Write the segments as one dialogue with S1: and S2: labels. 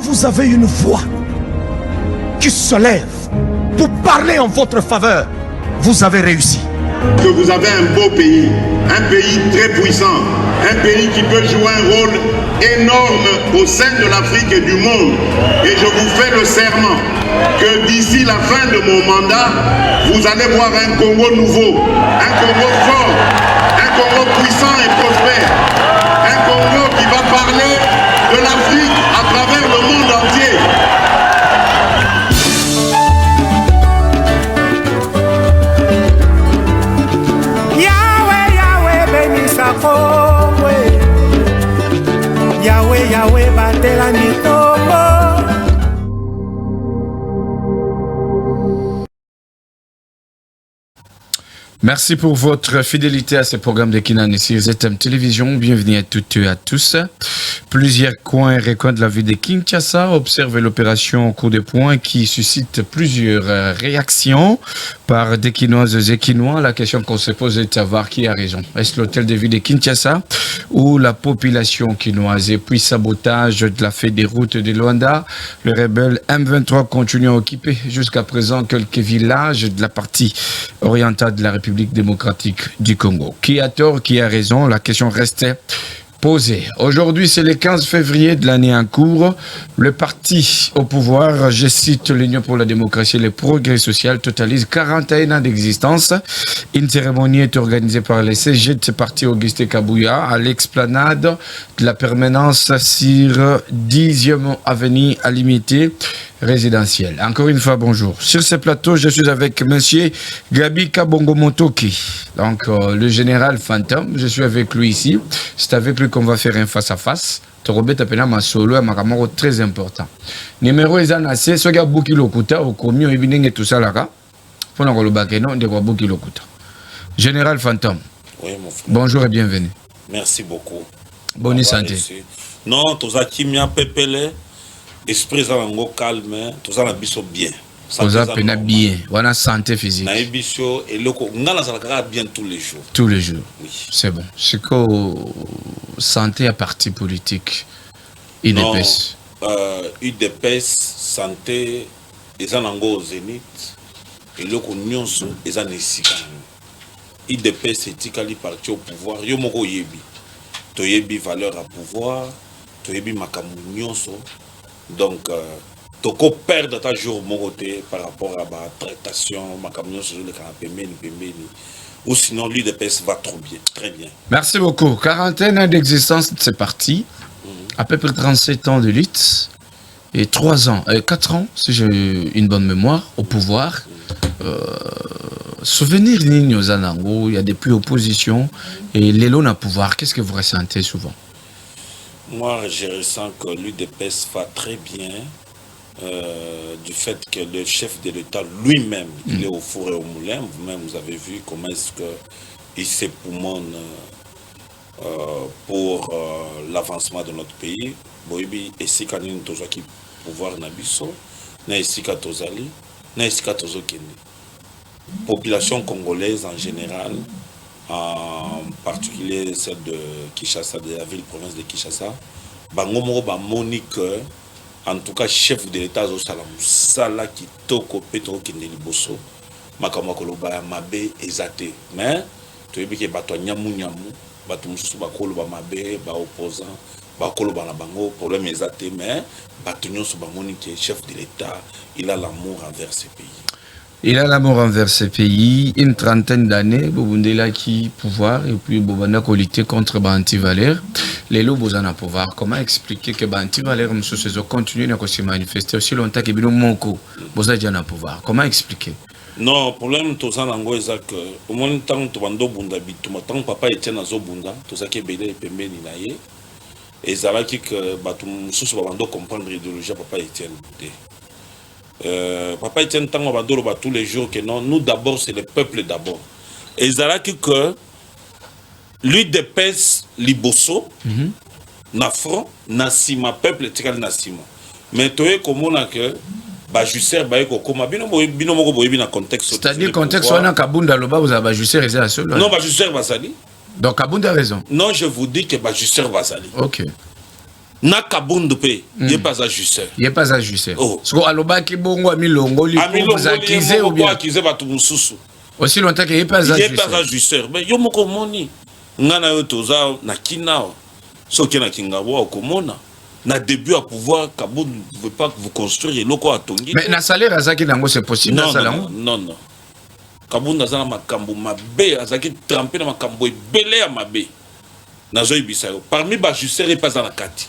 S1: vous avez une voix qui se lève pour parler en votre faveur, vous avez réussi.
S2: Que vous avez un beau pays, un pays très puissant, un pays qui peut jouer un rôle énorme au sein de l'Afrique et du monde. Et je vous fais le serment que d'ici la fin de mon mandat, vous allez voir un Congo nouveau, un Congo fort, un Congo puissant et prospère, un Congo qui va parler de l'Afrique à travers le monde entier.
S3: Yahweh, Yahweh, batela mitombo.
S4: Merci pour votre fidélité à ce programme de Kinan ici, ZM Télévision. Bienvenue à toutes et à tous. Plusieurs coins et recoins de la ville de Kinshasa observent l'opération coup de poing qui suscite plusieurs réactions par des Kinoises et Kinois. La question qu'on se pose est de savoir qui a raison. Est-ce l'hôtel de ville de Kinshasa ou la population kinoise? Et puis sabotage de la fête des routes de Luanda. Le rebelle M23 continue à occuper jusqu'à présent quelques villages de la partie orientale de la République démocratique du Congo. Qui a tort, qui a raison? La question restait posée. Aujourd'hui, c'est le 15 février de l'année en cours. Le parti au pouvoir, je cite l'Union pour la démocratie et le progrès social, totalise 41 ans d'existence. Une cérémonie est organisée par les CG de ce parti Auguste Kabouya à l'explanade de la permanence sur 10e avenue à limiter résidentielle. Encore une fois, bonjour. Sur ce plateau, je suis avec monsieur Gabi Kabongo Motoki, donc le général fantôme. Je suis avec lui ici. C'est avec lui qu'on va faire un face-à-face. Torobet appela ma solo et ma camarade très important. Numéro est annoncé. Ce gars Bouki Lokuta, au commis, au et tout ça là. Pour nous relobaquer, non, de quoi Bouki Lokuta. Général fantôme.
S5: Oui, mon frère.
S4: Bonjour et bienvenue.
S5: Merci beaucoup.
S4: Bonne santé.
S5: Non, tous à qui m'a pépélé. Esprit zango calme, tout ça na biso bien.
S4: Vous avez bien, voilà santé physique.
S5: Na biso et loko ngala ça bien tous les jours.
S4: Tous les jours.
S5: Oui.
S4: C'est bon. C'est que santé à parti politique. UDPS.
S5: UDPS santé ezanango zénith et loko nyonso ezanesika. UDPS etikali parti au pouvoir yo moko yebi. To yebi valeur à pouvoir, to yebi makambo nyonso. Donc, tu perdre ta jour côté par rapport à la traitation, ma camion sur le canapé, ou sinon l'UDPS va trop bien, très bien.
S4: Merci beaucoup. 41 ans d'existence de ce parti, à peu près 37 ans de lutte, et 4 ans, si j'ai une bonne mémoire, au pouvoir. Souvenir ligne aux Anango, il y a des plus oppositions, et l'élan à pouvoir, qu'est-ce que vous ressentez souvent?
S5: Moi, je ressens que l'UDPS va très bien du fait que le chef de l'État lui-même, il est au four et au moulin. Vous-même, vous avez vu comment est-ce qu'il s'époumonne pour l'avancement de notre pays. Boibi, ici, quand il y a qui pouvoir nabiso, na ici quand tozali, na ici quand tozokende. Population congolaise en général, en particulier celle de Kinshasa, de la ville-province de Kinshasa, Bangomo Monique, en tout cas chef de l'État, Sala qui toko Petro Kindeliboso, Makamakoloba Mabe Ezate. Mais, tu veux que Bato Nyamu Nyamu, Bato Moussou Bakolo Mabe, Ba opposant, Bakolo Banabango, problème Ezate, mais Bato Nyonso Bamoni qui est chef de l'État, il a l'amour envers ce pays.
S4: Il a l'amour envers ce pays, une trentaine d'années, Bobundela qui pouvoir, et puis Bobanda qui lutter contre Banti Valère. Les loups besoin de pouvoir. Comment expliquer que Banti Valère, M. Sezo, continue à se manifester aussi longtemps que Monko, besoin de pouvoir? Comment expliquer?
S5: Non, le problème, tout ça, c'est que, au moins, tant que tu as bunda bitu, tant papa était dans bunda, tout ça qui est belé et pembe ni naie, et ça va que, tu as comprendre l'idéologie papa Etienne. Papa Etienne tant que tous les jours que non, nous d'abord c'est le peuple d'abord. Et ça va que l'UDPS liboso, nafro, nasima peuple tikal nasima. Mais tu es comme on a que Bajusser baeko koma bino moko boyebi na contexte.
S4: C'est-à-dire contexte on a Kabunda loba vous avez Bajusser réservé à cela.
S5: Non, Bajusser Basali.
S4: Donc Kabunda a raison.
S5: Non, je vous dis que Bajusser Basali.
S4: OK.
S5: na kabundu pe il pas ajusteur.
S4: Il pas ajusteur.
S5: Oh.
S4: Parce que alobaki bongo amilongo li vous accuser ou bien
S5: accuser batu mususu.
S4: Aussi longtemps qu'il pas ajusteur.
S5: Il pas ajusteur. Mais yo moko moni ngana yo toza na kinao. Soki na kingabo okomona. Na début à pouvoir kabundu ne veut pas vous construire loko atongi.
S4: Mais na salaire azaki nango c'est possible
S5: non,
S4: ça
S5: non, non non. Kabundu azana makambo mabe azaki trempé na makambo ebele ya mabe. Nazo ibisayo. Parmi ba ajusteurs et pas dans la kati.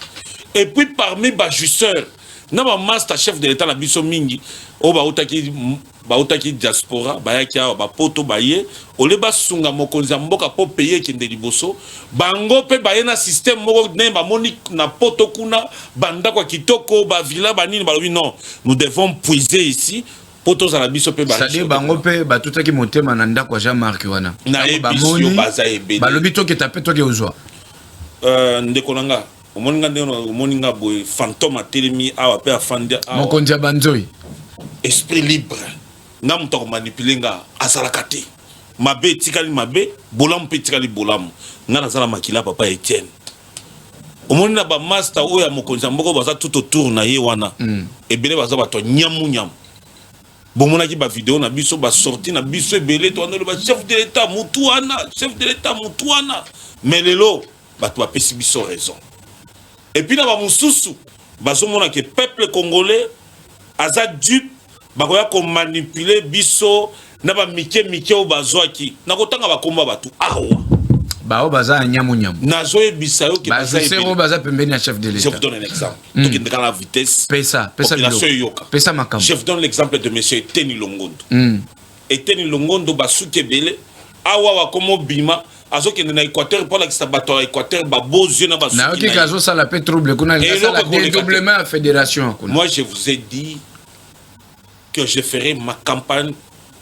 S5: Et puis parmi les ajusteurs, na ba master chef de l'état na biso mingi, o ba utaki diaspora, ba yaki ba poto ba ye, o le ba sunga mokonzi mboka po payer kende liboso, bango pe ba ye na système moko ne ba moni na poto kuna, banda kwa kitoko, ba villa ba nini ba oui non, nous devons puiser ici. Poto za la biso pe ba.
S4: C'est-à-dire bango pe ba tutaki motema na ndako Jean-Marc wana.
S5: Na ebisio baza ebele.
S4: Ba lobi to ke tapé to ke ozwa.
S5: Ndeko nanga moninga boy fantôme a telemi awa pe afandi awa
S4: mokonzi banzoi
S5: esprit libre nga muto ko manipuler nga azalaka te mabe tikali mabe bolamu pe tikali bolamu nga nazala makila papa Etienne omonina ba master oya mokonzi mboko baza tout autour na ye wana ebele baza bato nyamu bomonaki ba vidéo na biso ba sorti na biso ebele to wana ba chef de l'état mutuana mais lelo bato bapesi biso raison. Et puis, dans le Moussoussou, que le peuple congolais a dupe, bakoya ko manipuler biso, na ba mike o bazwaki. Na kotanga ba komba batu awa.
S4: Ba o baza nyamu.
S5: Na zoe bisayo ki
S4: baza zéro baza pembeni chef de l'État.
S5: Je vous donne un exemple. Donc il la vitesse.
S4: Pesa yoka. Pesa makam.
S5: Je vous donne l'exemple de monsieur Eteni Longondo. Eteni Longondo basuke bele awa wa komo bima. Azoki na Équateur pour la bateau Équateur ba beaux yeux na ba
S4: na ki kazo sala pe trouble kuna la dédoublement à fédération kuna.
S5: Moi je vous ai dit que je ferai ma campagne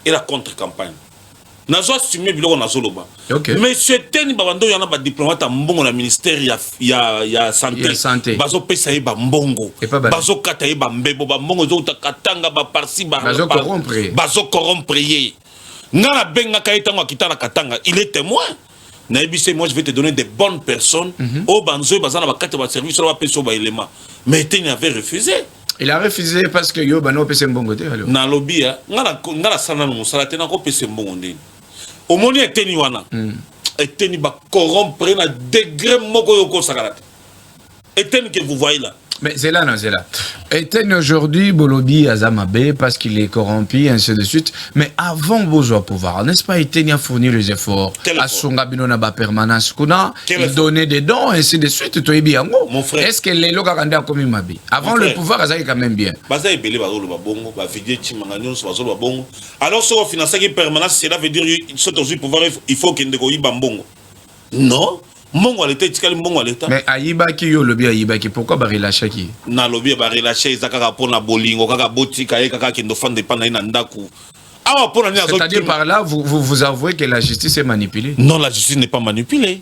S5: et la contre-campagne. Nazo assumer biloko nazoloba. Monsieur Teni babando yana ba diplomate mbongo na ministère ya santé. Bazo pesa ba mbongo. Bazo kata ba mbebo ba mbongo zo katanga ba parsi ba bazo corrompre. Ngana benga kaitanga kitana katanga, il est témoin. Moi je vais te donner des bonnes personnes au banzo bazana ba kata ba service sur ba peso ba élément. Mais Teni avait refusé.
S4: Il a refusé parce que yo bano pese mbongo te alors.
S5: Na lobby ngana sana no musala te na ko pese mbongo ndeni. Omoni Teni wana. Teni ba corrompre na degré moko yoko sakala. Teni que vous voyez là.
S4: Mais c'est là, non, c'est là. Etienne aujourd'hui, Bolobi Azamabe, parce qu'il est corrompu, ainsi de suite. Mais avant Bozoa pouvoir, n'est-ce pas, Etienne a fourni les efforts. À Songabino Naba permanence, il donnait des dons, ainsi de suite.
S5: Mon frère.
S4: Est-ce que les lois ont comme Mabi? Avant le pouvoir, Azaï quand même bien.
S5: Alors, si on finance une permanence, cela veut dire que pouvoir, il faut qu'il y ait un bongo. Non. Mongo l'état tikali mongo l'état
S4: mais ayibaki yo lobi ayibaki pourquoi ba relâcher ki
S5: na lobi ba relâcher ezaka pour na bolingo kaka botika kaka kendo fande pa na ina ndaku awa pour na
S4: c'est-à-dire par là vous avouez que la justice est manipulée.
S5: Non, la justice n'est pas manipulée.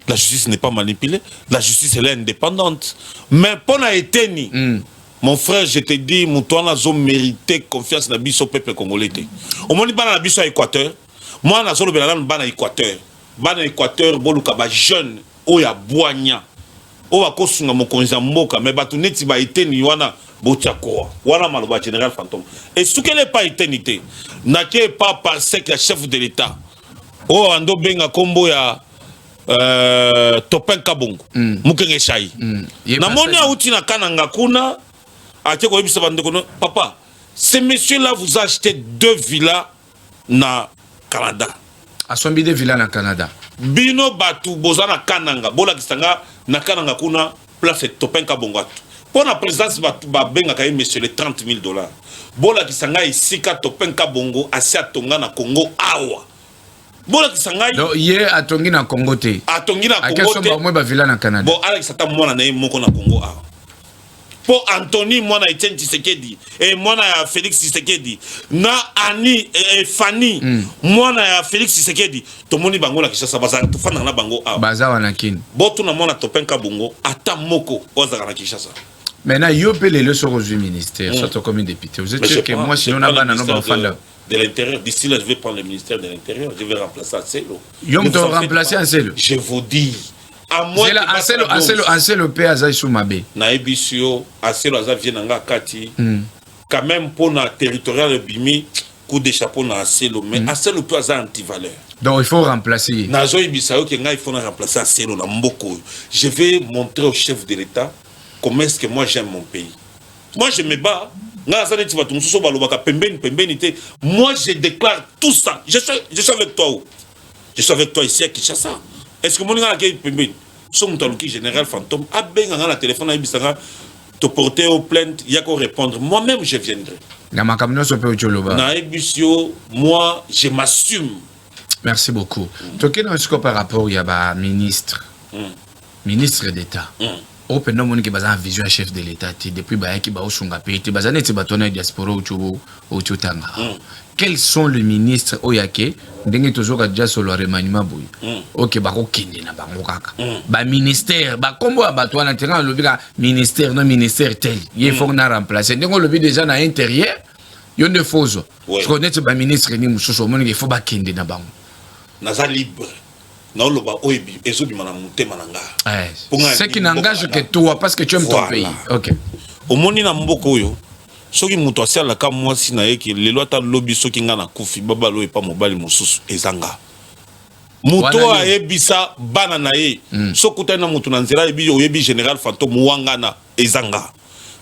S5: La justice n'est pas manipulée. La justice elle est indépendante. Mais pour na Eteni mon frère, je te dis, Moutouana zo mérité confiance na biso peuple congolais. Au moins bana na biso Équateur. Moi na zolo belana bana Équateur. Bana Équateur boluka ba jeune oya boanya owa kosunga mokonzi mboka mais batu neti ba Eteni wana botiako wana maloba général fantôme et ce qu'elle est pas éternité n'a pas parce que le chef de l'état o ando benga kombo ya Topin Kabongo mukenge shai na moni auti na kananga kuna ate ko yebisa bande kono papa ces messieurs là vous achetez 2 villas na Canada.
S4: A sombi de villa na Canada.
S5: Bino batu bozana kananga bola kisanga na kananga kuna place Topin Kabongo. Pour la présidence ba benga kay monsieur les $30,000. Bola kisanga isika Topin Kabongo asia tonga na Congo awa. Bola kisanga
S4: donc hier atongi na Congo te.
S5: Atongi na Congo te.
S4: Ba villa na Canada.
S5: Bon Alex ata mwana na moko na Congo awa. Pour Anthony mwana Etienne Tshisekedi et mwana ya Félix Tshisekedi na Ani et Fanny mwana ya Félix Tshisekedi to moni bango na Kinshasa baza to fana na bango a
S4: baza wana kin
S5: boto na mwana Topin Kabongo ata moko oza na Kinshasa.
S4: Maintenant yo pe les leçons au ministère surtout comme député vous êtes sûr que moi sinon na bana no ba fanda
S5: de l'intérieur d'ici là je vais prendre le ministère de l'intérieur je vais remplacer Anselo.
S4: Yo me remplacer Anselo.
S5: Je vous dis à moins
S4: Anselo pe aza sous mabe.
S5: Na ebisio Anselo aza vienanga kati. Quand même pour na territorial bimi coup de chapeau na Anselo mais Anselo peut aza anti-valeur.
S4: Donc il faut remplacer.
S5: Nazo ibisao que il faut remplacer Anselo na mboko. Je vais montrer au chef de l'État comment est-ce que moi j'aime mon pays. Moi je me bats. Moi je déclare tout ça. Je suis avec toi. Je suis avec toi ici à Kinshasa. Est-ce que mon gars qui est son général fantôme a bien un téléphone à Ibisanga te porter aux plaintes, il y a qu'à répondre. Moi-même je viendrai. Moi je m'assume.
S4: Merci beaucoup. Toké dans ce par rapport il y a ministre d'État. Au pénal mon qui basa vision chef de l'État depuis ba qui ba osunga pe te basa neti batona diaspora au tanga. Quels sont les ministres oyake ndenge tozoka déjà sur le remaniement boy. OK ba ko kende na bango kaka. Ba ministère ba kombo abatwa na terrain lobika ministère non ministère tel. Il faut na remplacer. Ndenge lobi déjà na intérieur yo ne fozo. Je connais ba ministre ni mususu mon il faut ba kende na bango.
S5: Naza libre. Non, le bas,
S4: ce qui n'engage que toi, parce que tu aimes ton pays. Ok.
S5: Au monde, na mboko yo. Ce qui m'a fait la cam moi si na eki les lois ta lobby ce qui ngana kufi baba lo e pa mobali mususu ezanga. Muto a ebisa bana na ye. So kuta na mutu na nzela ebi oyebi général fantôme wangana ezanga.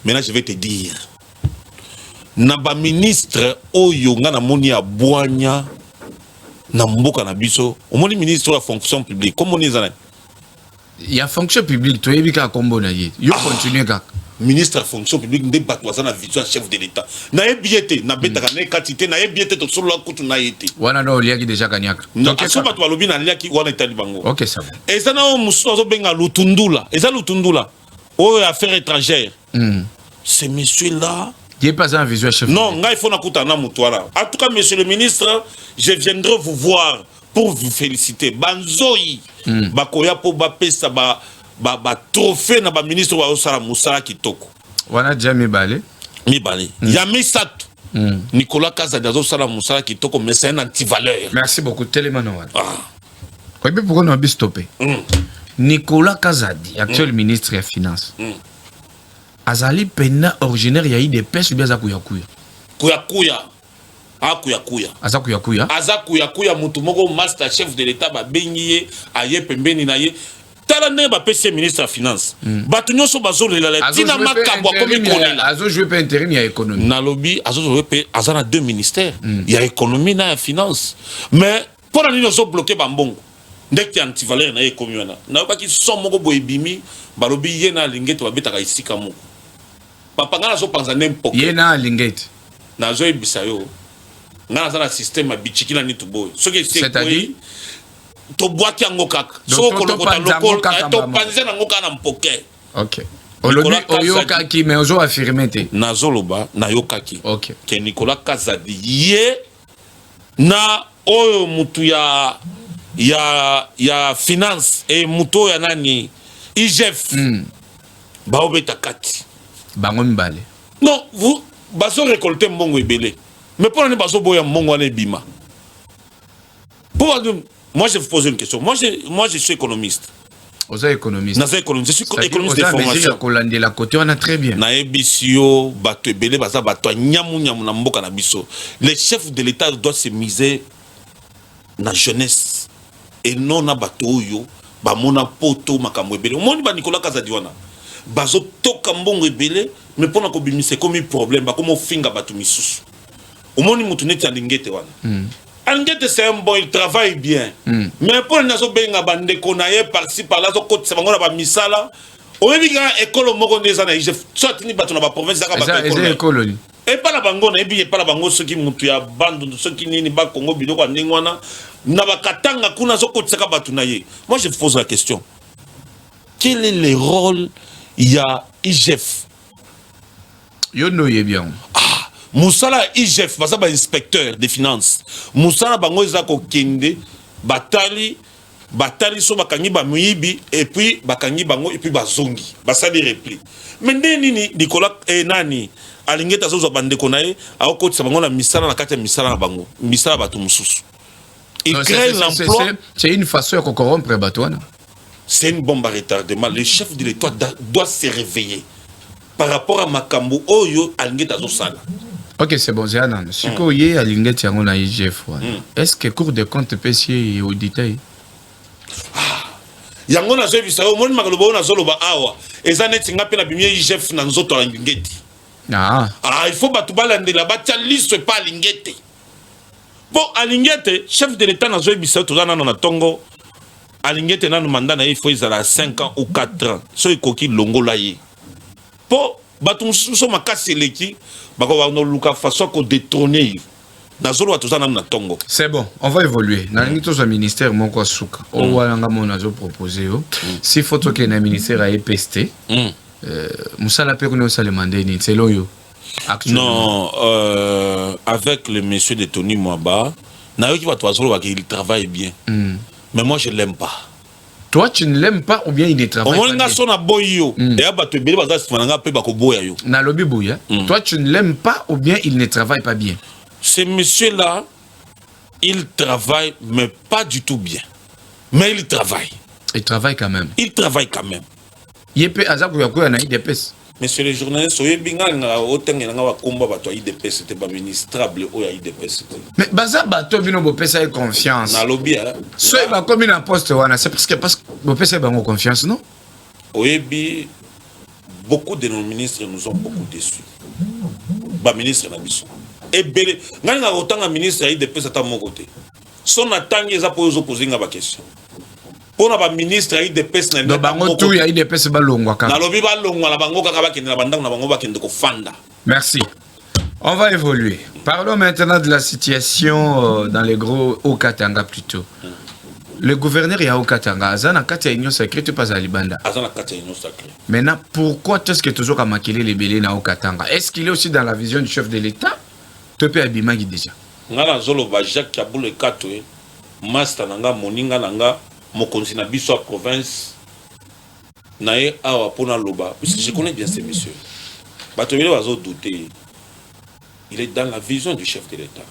S5: Maintenant je vais te dire. Na ba ministre oyo ngana moni ya boanya. Na mboka na biso au moins ministre de la fonction publique comment on est
S4: il y a fonction publique toi ebika kombo na ye yo continuer kaka
S5: ministre de la fonction publique nde batwaza na vision chef de l'état na ebiete na betaka na katité na ebiete to solo kutu na yete
S4: wana no liaki déjà kanyaka
S5: donc aso batwa lobi na liaki wana itali bango
S4: OK ça va
S5: ezana o muso zo benga lutundula eza lutundula o affaires étrangères ce monsieur là
S4: il n'est pas un visuel chef.
S5: Non, il faut nakutana mutwala. En tout cas, monsieur le ministre, je viendrai vous voir pour vous féliciter. Banzoi, bakoya po ba pesa ba trophée na ba ministre wa osala musala kitoko.
S4: Wana jamais balé.
S5: Mi balé. Ya misatu. Nicolas Kazadi osala musala kitoko mais c'est un anti-valeur.
S4: Merci beaucoup Télémano. Quoi bien pourquoi on a stoppé. Nicolas Kazadi, actuel ministre des Finances. Azali pena originaire ya des pêches ou bien za kuya
S5: mutu moko master chef de l'état ba bengiye aye pembeni na ye tala ne ba pese ministre de finance batu nyoso bazolela la tina makabo komi kolela
S4: azo jouer pe intérim ya économie
S5: na lobby azo jouer pe azana deux ministères ya économie na finance mais pour nani nozo bloquer bambongo ndeki anti-valeur na économie na ba ki so moko boyebimi ba lobby ye na lingete ba betaka isika moko papa ngana so panza n'importe
S4: yena lingate
S5: na zo ebisayo ngana za na système a bichikila ni tuboy ce qui c'est-à-dire to boaki yango kaka so kolokota lokol to panza na ngoka na mpoke
S4: OK olobi oyoka ki mais ozo affirmer te
S5: na zoloba na yokaki
S4: OK
S5: ke Nicolas Kazadi ye na oyo mutu ya finance et muto ya nani IGF ba obeta kati
S4: bango mbale
S5: non vous baso récolter mbongo ebele mais pour ne baso boya mbongo na bima pour moi je vous pose une question moi je suis économiste
S4: oza économiste
S5: je suis économiste de formation
S4: kolande la côté on a très bien
S5: na ebisio bato ebele baza bato nyamu na mboka na biso les chefs de l'état doivent se miser na jeunesse et non na bato oyo ba mona poto makambo ebele omoni ba Nicolas Kazadi wana bazo toka mbongo ebele mais pona ko bimise comme problème ba comme finga bato misusu omoni mutu neti alingete wana alingete c'est un bon il travaille bien mais pour nazo benga bande konaye par-ci par-là zo côté ça ngona ba misala oyebi ga école moko ndeza na soit ni bato na ba province za ba
S4: école
S5: et pas la bango na ebi pas la bango ceux qui mutu ya bande ceux qui nini ba Congo biloko ndingwana na ba katanga kuna zo côté ça bato na ye moi je pose la question quel est le rôle il y a IGF
S4: yo no ye bien
S5: Moussala IGF basa ba inspecteur des finances Moussala bango ezako kende batali so bakangi ba muibi et puis bakangi bango et puis bazongi basali repli mais nini Nicolas nani alingeta zo bande konaye akotisa bango na misala na kati ya misala na bango misala bato mususu il crée l'emploi
S4: c'est une façon de corrompre batwana
S5: c'est une bombe à retardement. Le chef de l'État doit se réveiller par rapport à Makambo Oyo Alingé Tazo Sala.
S4: Ok, c'est bon, c'est un si vous avez Alingé Tiango na IGF, est-ce que Cour des comptes PC est audité?
S5: Yango na zo bisa o moni makalobo na zo loba awa. Eza neti ngape na bimie IGF na nzoto Alingeti. Il faut batubalande la batia liste pas Alingete. Bon, Alingete, chef de l'État na zo bisa to na na tongo. Alingete na no mandat na il faut izala 5 ans ou 4 ans. So ikoki longola ye. Po batum so makasi leki bako ba no luka façon ko détrôner.
S4: C'est bon, on va évoluer. Dans le ministère, mon quoi souka. On va proposer. Si faut que le ministère a EPST, Moussa la perdu aussi le mandat. C'est l'oyo.
S5: Non, avec le monsieur de Tony Mwaba, il travaille bien. Mais moi je l'aime pas.
S4: Toi tu ne l'aimes pas ou bien il ne travaille pas bien? Toi tu ne l'aimes pas ou bien il ne travaille pas bien?
S5: Ce monsieur-là, il travaille, mais pas du tout bien. Mais il travaille.
S4: Il travaille quand même.
S5: Il travaille quand même. Monsieur le journaliste, c'était pas ministrable.
S4: Mais Bazabato bino bopesa confiance.
S5: Na lobby hein.
S4: Soit ba comme un poste wana, c'est parce que bopesa bango confiance, non?
S5: Oyebi, beaucoup de nos ministres nous ont beaucoup déçus. Ba ministre na biso. Et belé, ngana otanga ministre aide pesa ta mon côté. Son atangi za poser nga ba question. Pour na ba ministre aide pesa na
S4: bango tout ya aide pesa ba longwa ka.
S5: Na lobi ba longwa la bango kaka ba kende na bandang na bango ba kende ko fanda.
S4: Merci. On va évoluer. Parlons maintenant de la situation dans les gros Haut-Katanga plutôt. Le gouverneur ya Haut-Katanga, azana kati ya union sacrée pas à Libanda.
S5: Azana kati ya union sacrée.
S4: Maintenant, pourquoi est-ce que toujours à maquiller les belés na Haut-Katanga? Est-ce qu'il est aussi dans la vision du chef de l'État? Topé Abimagi déjà.
S5: Ngala zolo ba Jacques Kaboule Katwe, master nanga moninga nanga mokonzi na biso province. Nae awa pona loba, parce que je connais bien ces messieurs. Batobele wazo douter. Il est dans la vision du chef de l'État.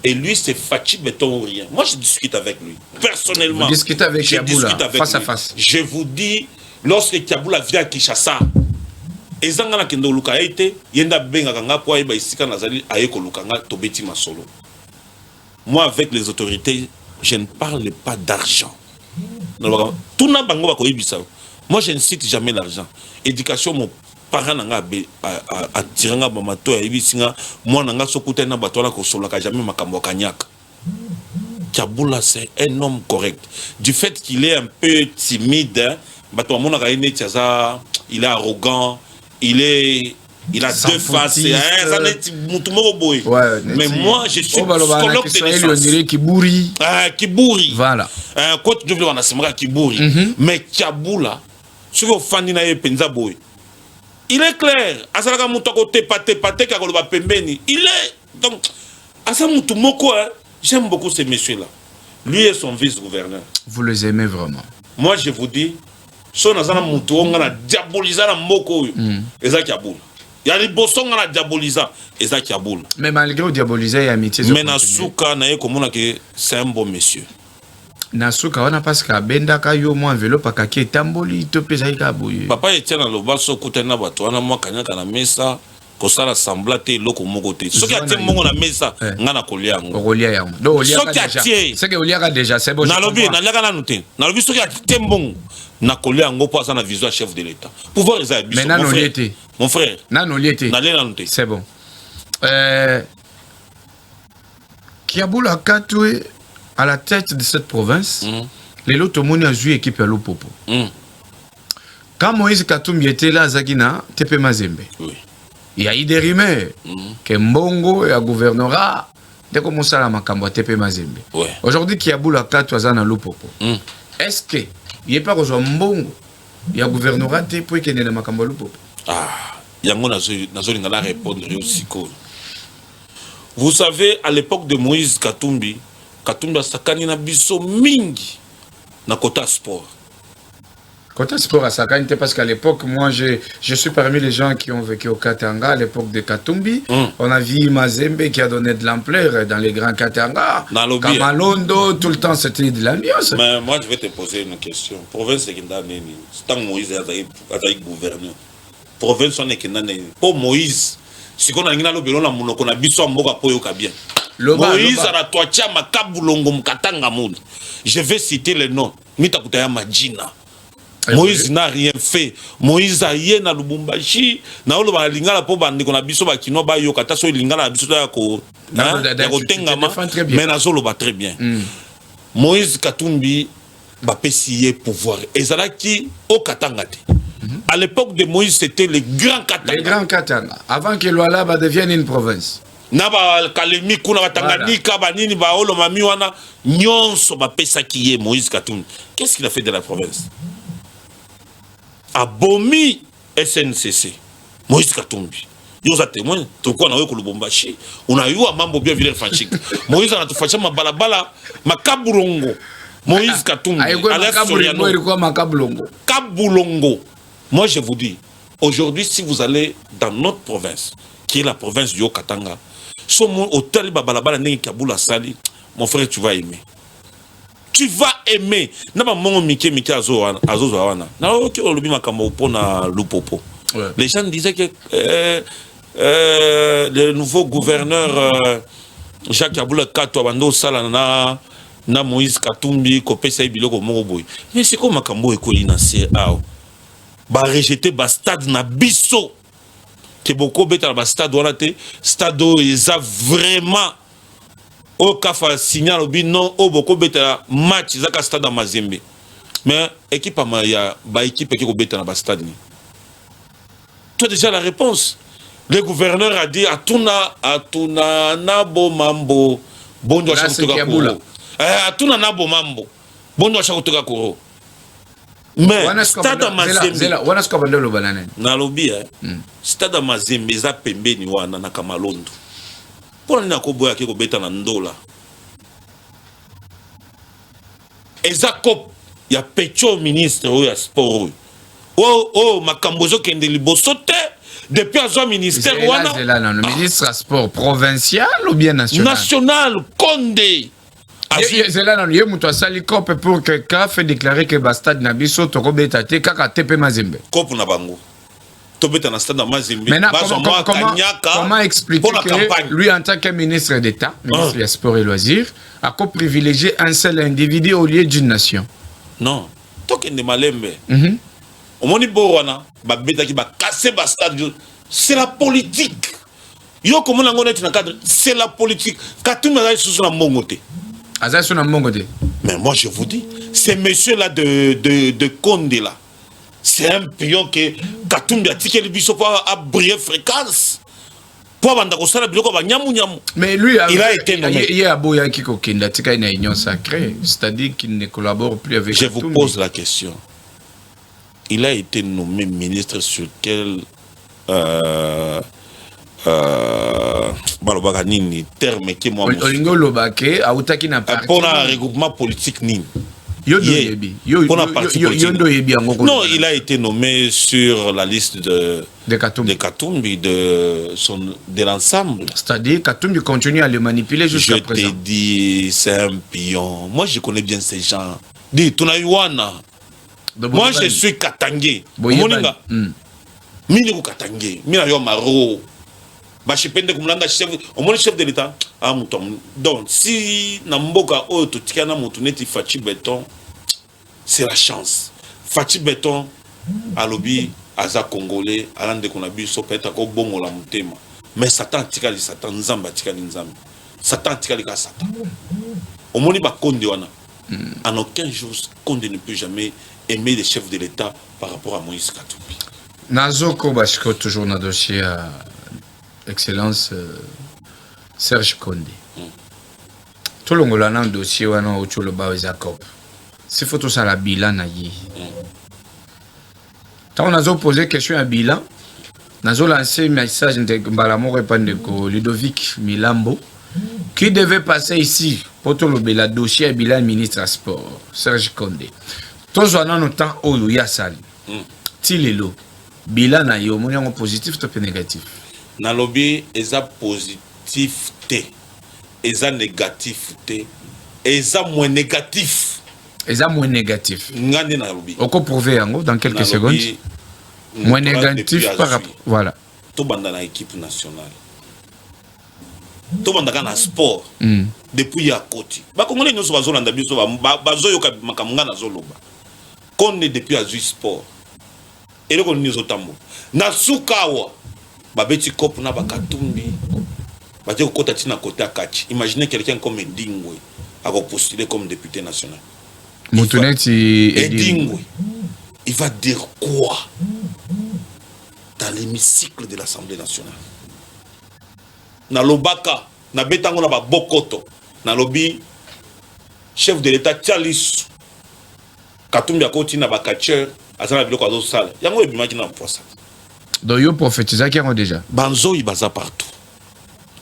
S5: Et lui, c'est Fachi Béton ou rien. Moi, je discute avec lui. Personnellement.
S4: Vous discutez avec Kiaboula, face à face.
S5: Je vous dis, lorsque Kiaboula vient à Kinshasa, ezangana kendo luka ete yenda benga kanga po ayeba isika nazali ayeko lukanga tobeti masolo. Moi avec les autorités, je ne parle pas d'argent. Tout na bango ba koyebisa. Moi je ne cite jamais l'argent. Éducation mon parent nanga a tiranga ba mato ya ibisinga moi nanga sokuta na bato la ko solaka jamais makambo kanyaka. Kiaboula c'est un homme correct. Du fait qu'il est un peu timide, bato mona ka ene tiaza, il est arrogant. Il a deux faces. Mais moi, je suis colloque de naissance.
S4: Kibouri.
S5: Kibouri.
S4: Voilà.
S5: Côte d'Ivoire, on a semé Kibouri. Mais Kiaboula, ce que Fandi na penza boy. Il est clair. Asalaka mutoko tepate kakoloba pembeni. Il est donc asa mutu moko. J'aime beaucoup ces messieurs-là. Lui et son vice-gouverneur.
S4: Vous les aimez vraiment?
S5: Moi, je vous dis. So na zana mutu onga na diaboliza na moko eza Kiaboula. Ya libosonga na diaboliza eza Kiaboula.
S4: Mais malgré au diaboliser et amitié.
S5: Mais Nasuka na komona que c'est un bon monsieur.
S4: Nasuka wana parce que benda ka yo mo enveloppe ka ki tamboli to pesa ka boye.
S5: Papa Etienne lobaso kutana bato wana mo kanyaka na mesa ko sala semblate loko moko te. Soki atie mongo na mesa ngana kolia yango.
S4: Kolia yango. Do olia
S5: soki atie.
S4: C'est que olia déjà c'est bon.
S5: Na lobi na liaka na nute. Na lobi soki atie mongo. Na kolia yango po asa na vision chef de l'État. Pouvoir les abisso. Mon frère.
S4: Nano liete. C'est bon. Kiaboula Katwe à la tête de cette province. Les lots moni a joué équipe à Lupopo. Quand Moïse Katumbi était là, Zagina, Tepe Mazembe.
S5: Oui.
S4: Il y a eu des rumeurs que Mbongo et le gouvernorat de commencer à Makambo Tepe Mazembe.
S5: Ouais.
S4: Aujourd'hui, Kiaboula Katwe à Lupopo. Est-ce que il n'y a pas besoin de Mbongo? Il y a un gouvernorat pour qu'il y ait Makambo Lupopo.
S5: Ah, Yango Nazolinga répondre aussi. Vous savez, à l'époque de Moïse Katumbi, Katumbi a sakani na biso mingi na kota sport.
S4: Côté sport à Sakante, parce qu'à l'époque, moi, je suis parmi les gens qui ont vécu au Katanga, à l'époque de Katumbi. On a vu Mazembe qui a donné de l'ampleur dans les grands Katanga. Kamalondo, tout le temps, c'était de l'ambiance.
S5: Mais moi, je vais te poser une question. Province de Kindane, c'est tant Moïse a gouverneur. Province de Kindane, pour Moïse, si on a une lobby, on a biso mboka poyo kabien. Moïse a la toitia makabulongo mkatanga moun. Je vais citer les noms. Mitakutaya Majina. Moïse n'a rien fait. Moïse a yé na Lubumbashi. Na olo ba lingala po bande kona biso ba kino ba yo kata so lingala biso ya ko. Ya ko tengama. Mais na zolo ba très bien. Moïse Katumbi ba pesiye pouvoir. Ezalaki au Katanga te. À l'époque de Moïse, c'était les grands Katanga.
S4: Les grands Katanga. Avant que Lualaba devienne une province.
S5: Naba Kalemi kuna Tanganyika banini ba olo mami wana nyonso ba pesa qui est Moïse Katumbi. Qu'est-ce qu'il a fait de la province? Abomi SNCC Moïse Katumbi. Yo za témoin pourquoi na ko Lubumbashi. On a eu un mambo bien village fanchik. Moïse a tout fait ma balabala makaburongo. Moïse Katumbi. Kabulongo. Moi je vous dis aujourd'hui si vous allez dans notre province qui est la province du Haut-Katanga, au hôtel Babalabala Nengi Kabula Sali, mon frère, tu vas aimer. Tu vas aimer. Les gens disaient que le nouveau gouverneur Jacques Kabula Kato Abando Salana na Moïse Katumbi Kopesa Biloko Moroboy. Mais c'est comme Makambo et Kolina CA. Ba rejeter ba stade na biso. Que beaucoup bêta ba stade wana te stade ils a vraiment au kafa signal obi non au beaucoup bêta match zaka stade à Mazembe. Mais équipe à ya ba équipe qui ko bêta na ba stade ni. Tu as déjà la réponse. Le gouverneur a dit atuna nabo mambo bondo chakutoka kuro. Atuna nabo mambo bondo chakutoka kuro. Mais stade Mazembe
S4: wana ska bandelo banane
S5: na lobby stade Mazembe za pembeni wana na Kamalondo pona na ko boya ke ko beta na ndola eza kop ya pecho ministre o ya sport o makambozo kende liboso te depuis azo ministère wana
S4: c'est là le ministre sport provincial ou bien
S5: national Condé.
S4: C'est là, il y a un sali cop pour que CAF déclarer que Bastad Nabiso toko betate kaka tepe Mazembe.
S5: Cop na bango. Tobeta na stade Mazembe.
S4: Maintenant, comment expliquer que lui en tant que ministre d'État, ministre des Sports et Loisirs, a privilégié un seul individu au lieu d'une nation?
S5: Non. Tokende malembe. Au moni bowana ba beta ki ba casser Bastad. C'est la politique. Yo comment na ngona na cadre, c'est la politique. Katumbi na sous la mongote.
S4: Mais
S5: moi je vous dis, ces messieurs-là de Condé là, c'est un pion que Katumbi a tiqué le biso à briller fréquence.
S4: Mais lui,
S5: il a été nommé.
S4: Il y a Boya qui a une union sacrée, c'est-à-dire qu'il ne collabore plus avec
S5: Je vous pose la question. Il a été nommé ministre sur quel terme qui moi pour un regroupement politique ni non, il a été nommé sur la liste de Katumbi de l'ensemble.
S4: C'est-à-dire Katumbi continue à le manipuler jusqu'à présent.
S5: Je t'ai dit, c'est un pion. Moi je connais bien ces gens. Dis, Tunaïwana. Moi je suis Katangé. Moninga. Mini Katangé. Mina yo maro. Bachipende kumlanga chef de l'État donc si namboka o to tikana motuneti Fachi Beton c'est la chance. Fachi Beton à lobby aza congolais alande kona biso peta ko bongo la mutema mais Satan tikali Satan nzamba tikali nzamba Satan tikali ka Satan omoni ba Condé wana en aucun jour Condé ne peut jamais aimer les chefs de l'État par rapport à Moïse Katumbi.
S4: Nazoko bashiko toujours na dossier Excellence Serge Condé. Tout le monde a un dossier où on a le bas Jacob. C'est faut tout ça la bilan na yi. Quand on a posé question à bilan, on a lancé un message de Balamo répondre que Ludovic Milambo qui devait passer ici pour tout le dossier à bilan ministre à sport Serge Condé. Tous en un temps où il y a sali. Tilelo. Bilan na yo, mon positif ou négatif?
S5: Na lobby, eza positif te. Eza négatif te. Eza moins négatif.
S4: Eza moins négatif.
S5: Ngande na lobby.
S4: On peut prouver dans quelques secondes. Moins négatif par rapport. Voilà.
S5: Tout banda na équipe nationale. Tout banda na sport. Depuis ya koti. Ba kongolais nyoso bazolanda biso ba zoyoka makamanga na zoloba. Konne depuis à sport. Et le konne zotambo. Na sukawa. Ba beti cop na ba katumbi. Ba te kota tina côté akachi. Imaginez quelqu'un comme Edingwe a postulé comme député national.
S4: Moutoneti
S5: Edingwe. Il va dire quoi dans l'hémicycle de l'Assemblée nationale? Na lobaka, na betango na ba bokoto, na lobi chef de l'État Tchalis Katumbi akoti na ba catcheur azana biloko azo sala. Yango ebimaki na mposa.
S4: Donc yo prophétisa qui ont déjà.
S5: Banzoi baza partout.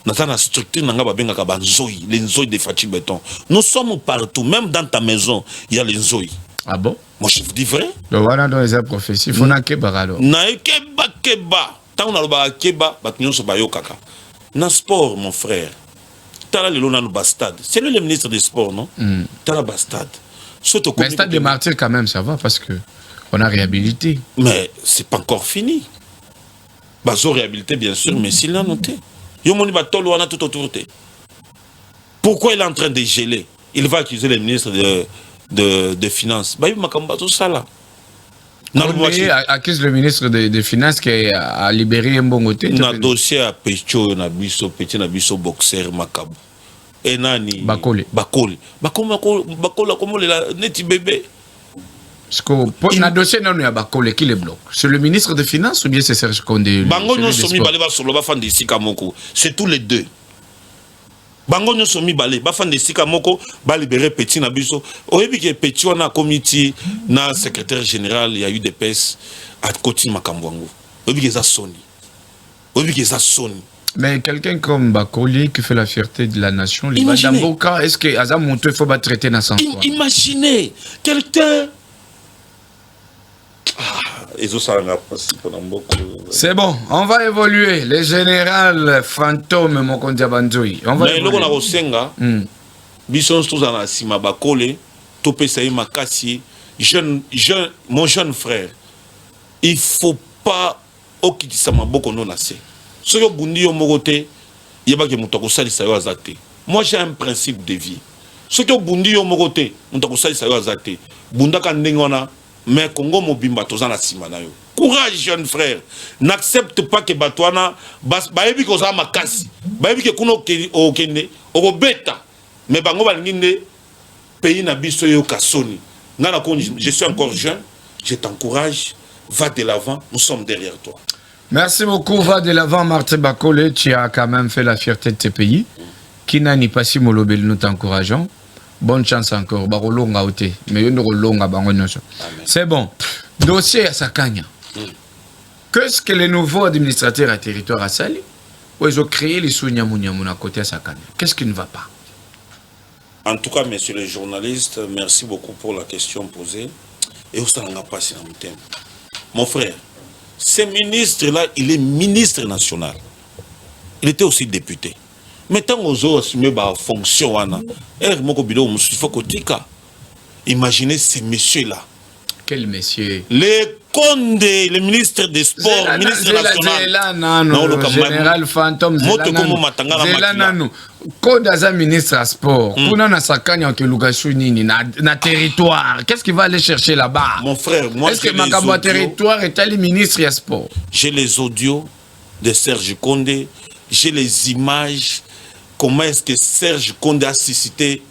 S5: Dans la structure nanga ba benga ka banzoi, les nzoi de Fatih Béton. Nous sommes partout, même dans ta maison, il y a les nzoi.
S4: Ah bon?
S5: Moi je vous dis vrai.
S4: Donc voilà dans les prophéties, faut na keba alors.
S5: Na keba. Tant na loba keba, ba nyonso ba yokaka. Na sport mon frère. Tala le lona no bastade. C'est lui le ministre des sports, non? Tala bastade.
S4: Mais stade des martyrs quand même ça va parce que on a réhabilité.
S5: Mais c'est pas encore fini. Bazo réhabilité bien sûr, mais s'il l'a noté. Yomoni ba tolo wana tout autour de. Pourquoi il est en train de geler? Il va accuser le ministre de finances. Bah il makamba tout ça là.
S4: Il accuse le ministre des finances qui a libéré un bon côté.
S5: Na dossier à Pecho na biso petit na biso boxer makabu. Et nani
S4: Bakole.
S5: Bakola comme le neti bébé.
S4: Parce que pour na dossier non il y a Bakole qui le bloque. C'est le ministre des finances ou bien c'est Serge Condé?
S5: Bango no somi balé ba solo ba fan de sika moko. C'est tous les deux. Bango no somi balé ba fan de sika moko ba libérer petit na biso. Oyebi que petit wana comité na secrétaire général il y a eu des pèses à côté makambwango. Oyebi que ça soni. Oyebi que ça soni.
S4: Mais quelqu'un comme Bakoli qui fait la fierté de la nation, est-ce que Azam Monto il faut pas traiter dans son sens?
S5: Imaginez quelqu'un.
S4: C'est bon, on va évoluer. Les générales fantômes, mon compte Banzoui. On va évoluer.
S5: Mon jeune frère, il ne faut pas moi j'ai un principe de vie. Ce que bundi yo mokote, mutakusali sayo azate. Bunda kandengona, mais Congo mobimba tozana simana yo. Courage jeune frère. N'accepte pas que batwana baebi ko za makasi. Baebi ke kuno okende, okobeta. Mais bango balinginde pays na biso yo kasoni. Ngana ko je suis encore jeune, je t'encourage, va de l'avant, nous sommes derrière toi.
S4: Merci beaucoup, va de l'avant Martin Bakole, tu as quand même fait la fierté de tes pays. Kina ni pasi molobel, nous t'encourageons. Bonne chance encore. Barolonga ote, mais yo ndolonga bango nyonso. C'est bon. Dossier à Sakanya. Qu'est-ce que les nouveaux administrateurs à territoire à Sali où ils ont créé les Souniamouniamouna à côté à Sakanya? Qu'est-ce qui ne va pas?
S5: En tout cas, messieurs les journalistes, merci beaucoup pour la question posée. Et où ça n'a pas passé dans le thème. Mon frère, ce ministre-là, il est ministre national. Il était aussi député. Mais tant aux autres, il fonction. Imaginez ces messieurs-là.
S4: Quel monsieur?
S5: Les Condé, le ministre des Sports, ministre national.
S4: Non, le général fantôme. Zélananou. Kodaza ministre à sport. Kuna na Sakanya ke Lugashou nini na territoire. Qu'est-ce qu'il va aller chercher là-bas?
S5: Mon frère, moi
S4: est-ce que Makamba territoire est allé ministre à sport?
S5: J'ai les audios de Serge Condé, j'ai les images. Comment est-ce que Serge Condé a suscité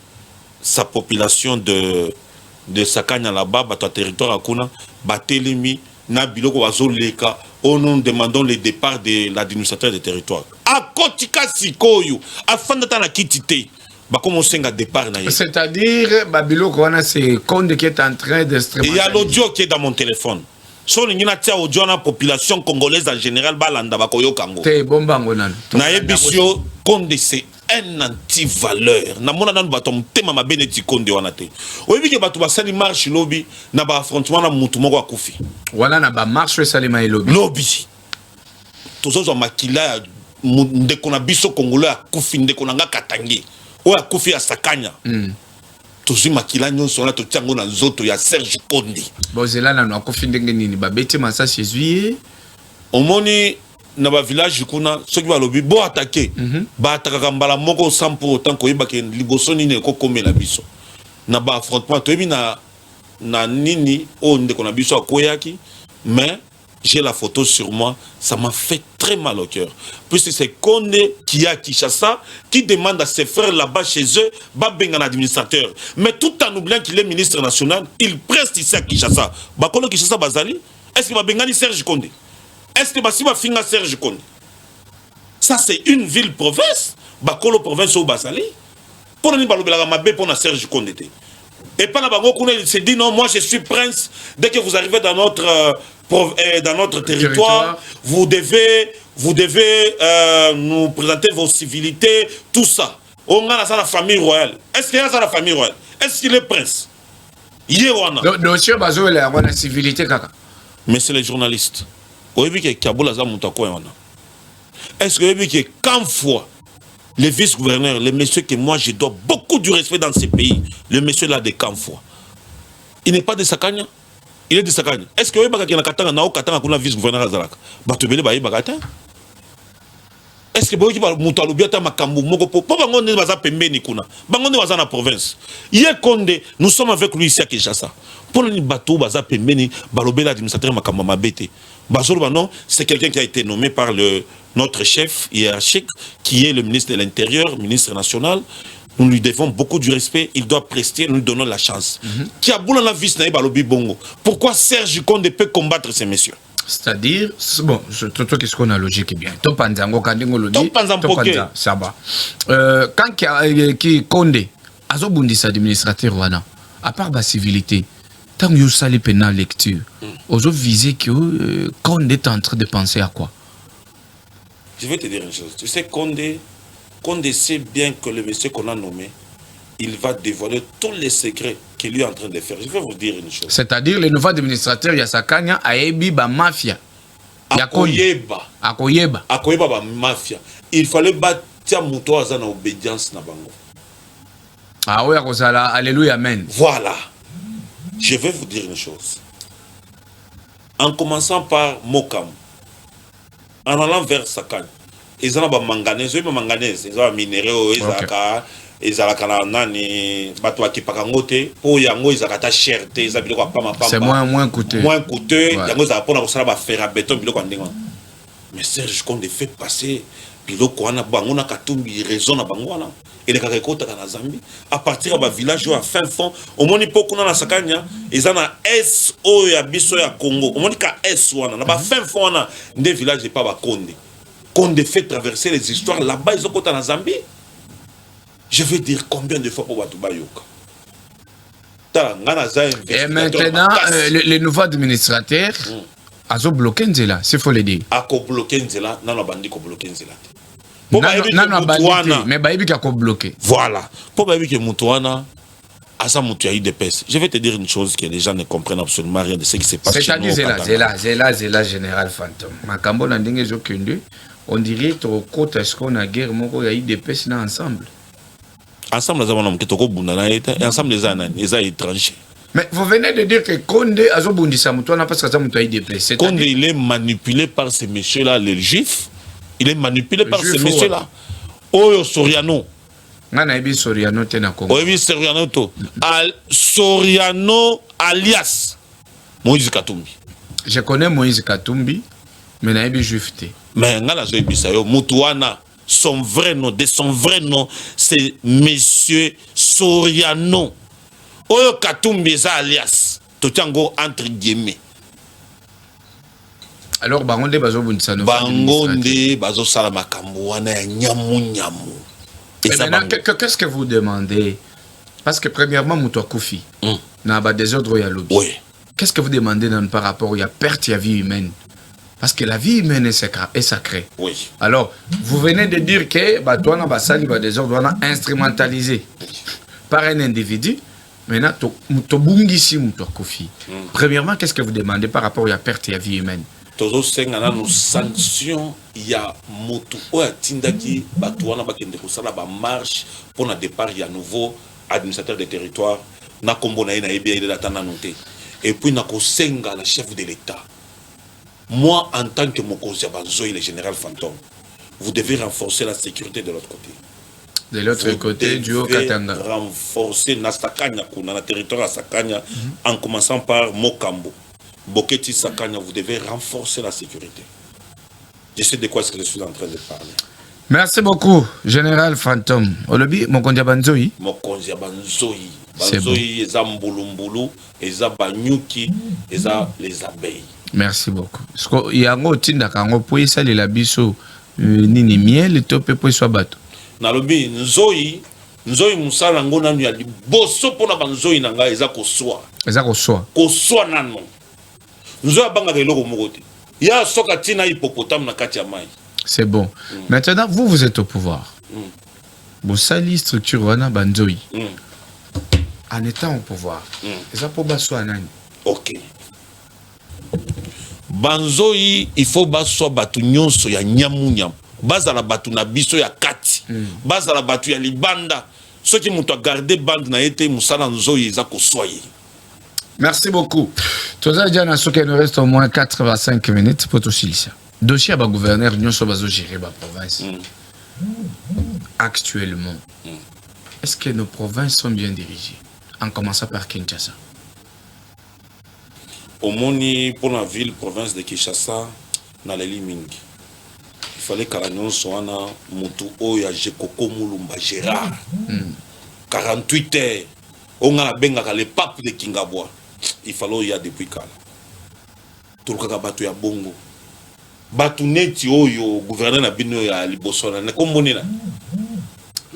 S5: sa population de Sakanya là-bas, dans territoire à Kuna, Batelemi, Nabiloko Wazoleka, au nom demandons le départ de l'administrateur des territoires. À Kotika Sikoyo, afin de t'en quitter,
S4: c'est-à-dire, Babiloko, c'est Condé qui est en train de se.
S5: Il y a l'audio qui est dans mon téléphone. So l'ingina tia audio na population congolaise en général balanda bakoyo kango.
S4: Te bombango nan.
S5: Na ebisio Condé c'est un anti-valeur. Na mona nan bato mtema mabene tikonde wana te. Oyebi ke bato basali marche lobby na ba affrontement na mutu moko akufi.
S4: Voilà na ba marche salima et lobby.
S5: Lobby. Tozo makila ndeko na biso congolais akufi ndeko na nga katangi. O akufi ya sakanya. Tozo makila nyonso na totiango na nzoto ya Serge Kondi.
S4: Bozela na akufi ndenge nini ba beti masasi juillet.
S5: Omoni na ba village kuna soki ba lobi bo attaquer ba attaquer mbala moko sans pour autant ko yeba ke liboso nini ko komela biso na ba affrontement to yebi na nini o ndeko na biso akoyaki mais j'ai la photo sur moi, ça m'a fait très mal au cœur. Puisque c'est Kondé qui a Kinshasa, qui demande à ses frères là-bas chez eux, Babengan administrateur. Mais tout en oubliant qu'il est ministre national, il preste ici à Kinshasa. Bakolo Kinshasa Bazali, est-ce que Babengani Serge Kondé? Est-ce que Basiba Finga Serge Kondé? Ça c'est une ville-province, Bakolo province au Bazali. Pour nous, Balobela pour Serge Kondé. Et pas la bango, il s'est dit non, moi je suis prince. Dès que vous arrivez dans notre territoire, vous devez nous présenter vos civilités, tout ça. On a la famille royale. Est-ce qu'il y a la famille royale? Est-ce qu'il est prince?
S4: Dossier Bazo est la civilité kaka.
S5: Mais c'est les journalistes. Est-ce que quand fois les vice-gouverneurs, les messieurs que moi je dois beaucoup du respect dans ces pays, le monsieur là de Kamfoua, il n'est pas de Sakanya, il est de Sakanya. Est-ce que vous avez un vice-gouverneur à Zalak? Est-ce que vous avez un makambu mokopo? Pourquoi vous avez un pembeni kuna? Vous avez une province. Nous sommes avec lui ici à Kinshasa. Pour nous bateau baza pembeni, balobela administrateur makambu mabete. Non, c'est quelqu'un qui a été nommé par notre chef hiérarchique, qui est le ministre de l'Intérieur, ministre national. Nous lui devons beaucoup du respect. Il doit prester, nous lui donnons la chance. Qui a boulé la vie, balobi bongo. Pourquoi Serge Kondé peut combattre ces messieurs?
S4: C'est-à-dire, bon, qu'est-ce qu'on a logique bien. Topanzango kandingo lodi. Topanza, ça va. Quand qui Kondé, azobundisa administrateur wana, à part la civilité, tant que vous salez pénal lecture, vous visez que Kondé est en train de penser à quoi?
S5: Je vais te dire une chose. Tu sais, Kondé sait bien que le monsieur qu'on a nommé, il va dévoiler tous les secrets qu'il est en train de faire. Je vais vous dire une chose.
S4: C'est-à-dire, le nouveau administrateur Yasakanya a ébi ba mafia. Akoyeba
S5: ba mafia. Il fallait bâtir Mouto Azana obédience na bango.
S4: Ah oui, alléluia, amen.
S5: Voilà. Je vais vous dire une chose. En commençant par Mokam, en allant vers Sakanya, ils ont manganèse, ils ont minéraux, ils ont nani, batwa qui pakangote, pour yango ils ont ta cherté, ils ont pas.
S4: C'est moins coûteux.
S5: Moins coûteux, yango ils ont pour ça faire à béton biloko ndinga. Mais Serge Kondé fait passer biloko wana bango na katumbi raison na bango wana. Et les kakekota na Zambie à partir de village à fin fond, au moni pokuna na Sakanya, ils ont na SO ya biso ya Congo. Au moni ka S wana na ba fin fond na des villages de pas ba Kondé. Kondé fait traverser les histoires là-bas, ils ont côté en Zambie. Je veux dire combien de fois pour Watouba Yoka.
S4: Et maintenant, les nouveaux administrateurs, ils ont bloqué Nzela, c'est faut le dire.
S5: Ils ont bloqué Nzela, non, ils ont bloqué Nzela.
S4: Mais ils ont bloqué.
S5: Voilà. Pour que Moutouana, je vais te dire une chose que les gens ne comprennent absolument rien de ce qui se passe.
S4: C'est-à-dire, Zela, général fantôme. Makambo Nandingue Zokundu. On dirait que côte est-ce qu'on a guerre, il y a eu des pêches ensemble.
S5: Ensemble, les étrangers.
S4: Mais vous venez de dire que Kondé a zobundisa mutwana parce que ça a eu des pêches.
S5: Kondé, il est manipulé par ces messieurs-là, les juifs. Il est manipulé par ces messieurs-là. Oyo Soriano.
S4: Soriano tena Congo.
S5: Oyo Soriano to. Soriano alias Moïse Katumbi.
S4: Je connais Moïse Katumbi, mais naïbi juif te.
S5: Mais ngala zo ebisa yo Mutuana, son vrai nom, c'est Monsieur Soriano. Oyo Katumbi za alias Totiango entre guillemets.
S4: Alors Bangonde bazo bundisa no.
S5: Bangonde bazo sala makambo wana ya nyamu.
S4: Qu'est-ce que vous demandez? Parce que premièrement Mouto Koufi n'a pas désordre ya lobby.
S5: Oui.
S4: Qu'est-ce que vous demandez par rapport à la perte de vie humaine? Parce que la vie humaine est sacrée.
S5: Oui.
S4: Alors, vous venez de dire que Batouana Bassali va désordre instrumentalisé par un individu. Maintenant, premièrement, qu'est-ce que vous demandez par rapport à la perte de la vie humaine?
S5: Tozo sengana nos sanctions ya motu oya tindaki Batouana bakende kosala ba marche pour na départ ya nouveau administrateur des territoires na kombo na ina ebia ile datana noté. Et puis na kosenga la chef de l'État. Moi, en tant que Mokonzi Banzoï, le général Fantôme, vous devez renforcer la sécurité de l'autre côté.
S4: De l'autre côté, du Haut-Katanga.
S5: Renforcer Nasakanya, dans le territoire à Sakanya, en commençant par Mokambo. Boketi Sakanya, vous devez renforcer la sécurité. Je sais de quoi est-ce que je suis en train de parler.
S4: Merci beaucoup, général Fantôme. Olobi, Mokonzi Banzoï.
S5: Mokonzi Banzoï.
S4: C'est bon.
S5: Banzoï, eza mbulumbulu, eza banyuki, eza les abeilles.
S4: Merci beaucoup. Il y a un autre qui pour ça les labiso nini miel to pe pour soit bateau.
S5: Nalobi nzoi musala ngona nyu ya liboso pona banzoi nanga eza ko soa.
S4: Eza ko soa.
S5: Ko soa nano. Nzoi abanga eloko mokote. Ya soka tina hippopotame na kati ya mai.
S4: C'est bon. Maintenant vous êtes au pouvoir. Vous sali structure wana banzoi. En étant au pouvoir. Eza pour basoa nani.
S5: OK. Banzoi il faut baso batu nyonso ya nyamunyam baza la batu na biso ya kati baza la batu ya libanda ceux qui m'ont gardé bande na été musala nzoi za ko soyer.
S4: Merci beaucoup. Toza déjà na soka il nous reste au moins 85 minutes pour tout ça. Dossier à gouverneur nyonso bazo gérer ba province. Actuellement. Est-ce que nos provinces sont bien dirigées en commençant par Kinshasa?
S5: Au Moni, pour la ville, province de Kinshasa, na leli mingi. Il fallait que l'annonce soit na mutu oya Jekoko Mulumba Gérard. 48 heures. On a benga le pape de Kingabwa. Il fallait y a depuis kala. Tout le kaka batu ya bongo. Batu neti oyo gouverneur na bino ya libosona. Ne komoni na.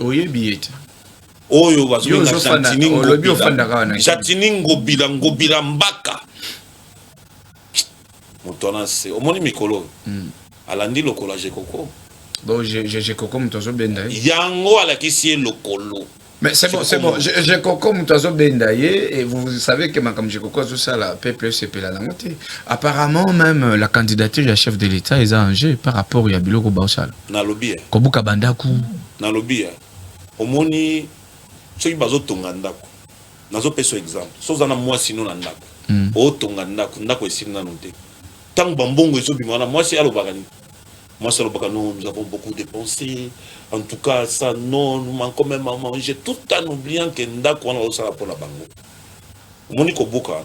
S4: Oye billet.
S5: Oyo bazo
S4: na
S5: Jatiningo Ngobila Mbaka. Moutona c'est au moni mikolo alandi lokolo Jekoko
S4: bon Jekoko mutozo benda
S5: yango alakisi lokolo
S4: mais c'est bon Jekoko mutozo benda et vous savez que comme Jekoko tout ça la peuple c'est la montée apparemment même la candidature du chef de l'État est en jeu par rapport à biloko baosala
S5: na lobby
S4: kobuka bandaku
S5: na lobby au moni ceux bazo tonga ndako nazo peso exemple soza na moi sino na ndako o tonga ndako esina na noté. Tant que Bambongo est sur moi c'est Alobagani. Moi c'est Alobagani, nous avons beaucoup dépensé. En tout cas, ça non, nous manquons même à manger tout en oubliant que Ndako on a aussi pour la Bango. Monico Boka,